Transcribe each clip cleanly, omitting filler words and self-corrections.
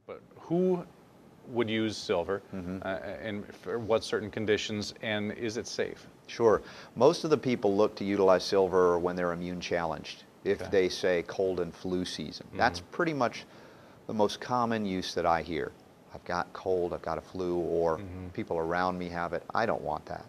But who would use silver, and for what certain conditions, and is it safe? Sure. Most of the people look to utilize silver when they're immune challenged. If Okay. they say cold and flu season, that's pretty much the most common use that I hear. I've got cold, I've got a flu, or people around me have it. I don't want that.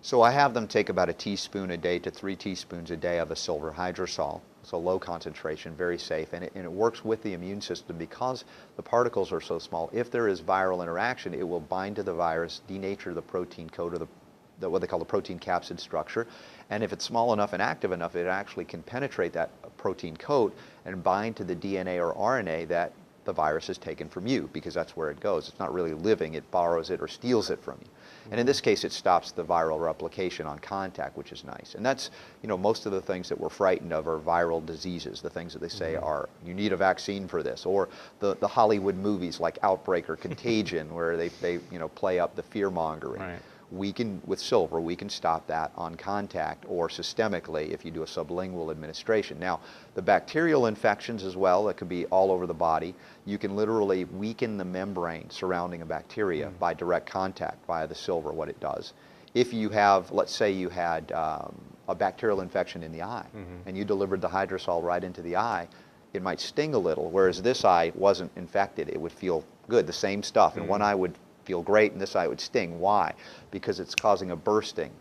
So I have them take about a teaspoon a day to 3 teaspoons a day of a silver hydrosol. So low concentration, very safe, and it works with the immune system because the particles are so small. If there is viral interaction, it will bind to the virus, denature the protein coat, or what they call the protein capsid structure. And if it's small enough and active enough, it actually can penetrate that protein coat and bind to the DNA or RNA that the virus has taken from you, because that's where it goes. It's not really living, it borrows it or steals it from you. And in this case, it stops the viral replication on contact, which is nice. And that's, most of the things that we're frightened of are viral diseases, the things that they say are, you need a vaccine for this, or the Hollywood movies like Outbreak or Contagion, where they play up the fear mongering. Right. With silver, we can stop that on contact or systemically if you do a sublingual administration. Now, the bacterial infections as well, that could be all over the body, you can literally weaken the membrane surrounding a bacteria by direct contact via the silver, what it does. If you have, let's say you had a bacterial infection in the eye, and you delivered the hydrosol right into the eye, it might sting a little, whereas this eye wasn't infected. It would feel good, the same stuff, and one eye would feel great and this eye would sting. Why? Because it's causing a bursting,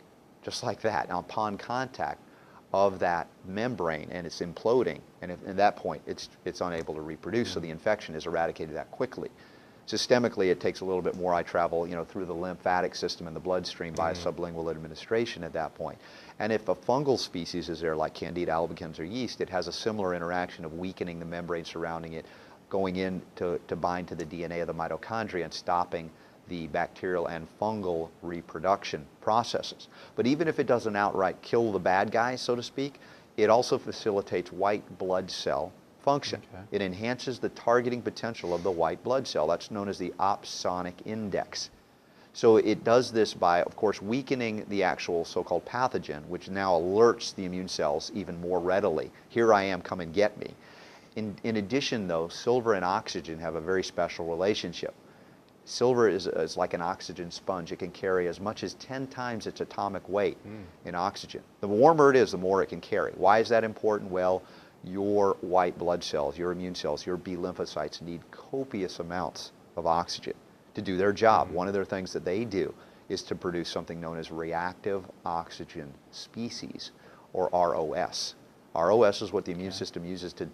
just like that. Now, upon contact of that membrane, and it's imploding, and at that point it's unable to reproduce, so the infection is eradicated that quickly. Systemically, it takes a little bit more. I travel through the lymphatic system and the bloodstream by sublingual administration at that point. And if a fungal species is there, like Candida albicans or yeast, it has a similar interaction of weakening the membrane surrounding it, going in to bind to the DNA of the mitochondria and stopping the bacterial and fungal reproduction processes. But even if it doesn't outright kill the bad guys, so to speak, it also facilitates white blood cell function. Okay. It enhances the targeting potential of the white blood cell. That's known as the opsonic index. So it does this by, of course, weakening the actual so-called pathogen, which now alerts the immune cells even more readily. Here I am, come and get me. In addition, though, silver and oxygen have a very special relationship. Silver is like an oxygen sponge. It can carry as much as 10 times its atomic weight in oxygen. The warmer it is, the more it can carry. Why is that important? Well, your white blood cells, your immune cells, your B lymphocytes need copious amounts of oxygen to do their job. One of their things that they do is to produce something known as reactive oxygen species, or ROS. ROS is what the immune system uses to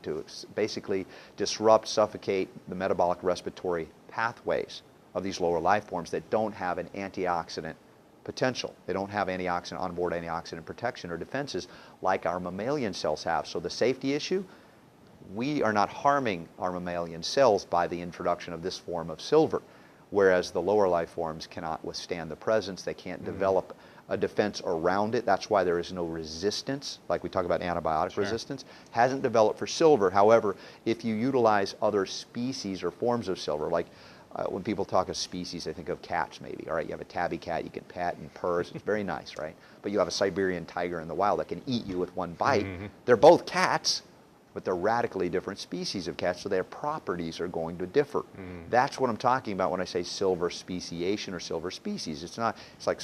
basically disrupt, suffocate the metabolic respiratory pathways of these lower life forms that don't have an antioxidant potential. They don't have onboard antioxidant protection or defenses like our mammalian cells have. So the safety issue, we are not harming our mammalian cells by the introduction of this form of silver, whereas the lower life forms cannot withstand the presence. They can't develop a defense around it. That's why there is no resistance, like we talk about antibiotic resistance, hasn't developed for silver. However, if you utilize other species or forms of silver, like when people talk of species, they think of cats maybe. All right, you have a tabby cat you can pet and purrs. It's very nice, right? But you have a Siberian tiger in the wild that can eat you with one bite. They're both cats, but they're radically different species of cats, so their properties are going to differ. That's what I'm talking about when I say silver speciation or silver species. It's like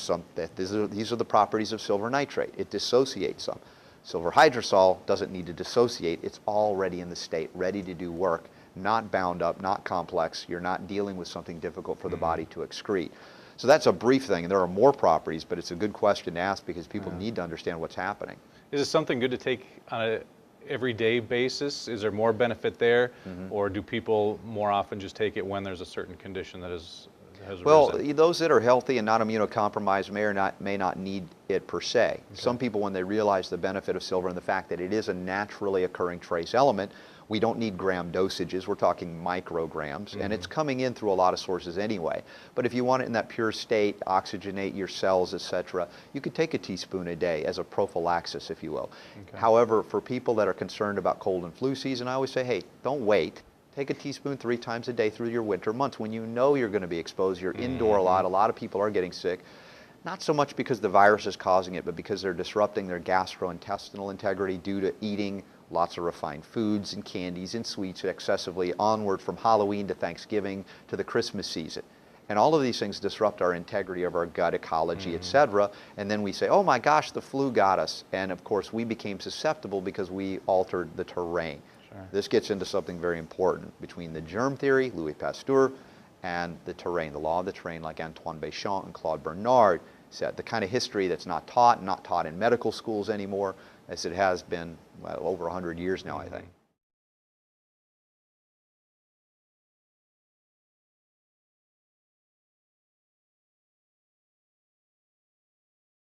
these are the properties of silver nitrate. It dissociates some. Silver hydrosol doesn't need to dissociate. It's already in the state, ready to do work, not bound up, not complex. You're not dealing with something difficult for the body to excrete. So that's a brief thing, and there are more properties, but it's a good question to ask because people need to understand what's happening. Is it something good to take on a everyday basis? Is there more benefit there, or do people more often just take it when there's a certain condition that has arisen? Those that are healthy and not immunocompromised may not need it per se. Okay. Some people, when they realize the benefit of silver and the fact that it is a naturally occurring trace element, we don't need gram dosages, we're talking micrograms, and it's coming in through a lot of sources anyway. But if you want it in that pure state, oxygenate your cells, etc., you could take a teaspoon a day as a prophylaxis, if you will. Okay. However, for people that are concerned about cold and flu season, I always say, hey, don't wait. Take a teaspoon 3 times a day through your winter months when you know you're going to be exposed. You're indoor a lot of people are getting sick. Not so much because the virus is causing it, but because they're disrupting their gastrointestinal integrity due to eating lots of refined foods and candies and sweets excessively onward from Halloween to Thanksgiving to the Christmas season. And all of these things disrupt our integrity of our gut ecology, etc. And then we say, oh my gosh, the flu got us. And of course, we became susceptible because we altered the terrain. Sure. This gets into something very important between the germ theory, Louis Pasteur, and the terrain, the law of the terrain, like Antoine Béchamp and Claude Bernard said. The kind of history that's not taught in medical schools anymore, as it has been, well, over 100 years now, I think.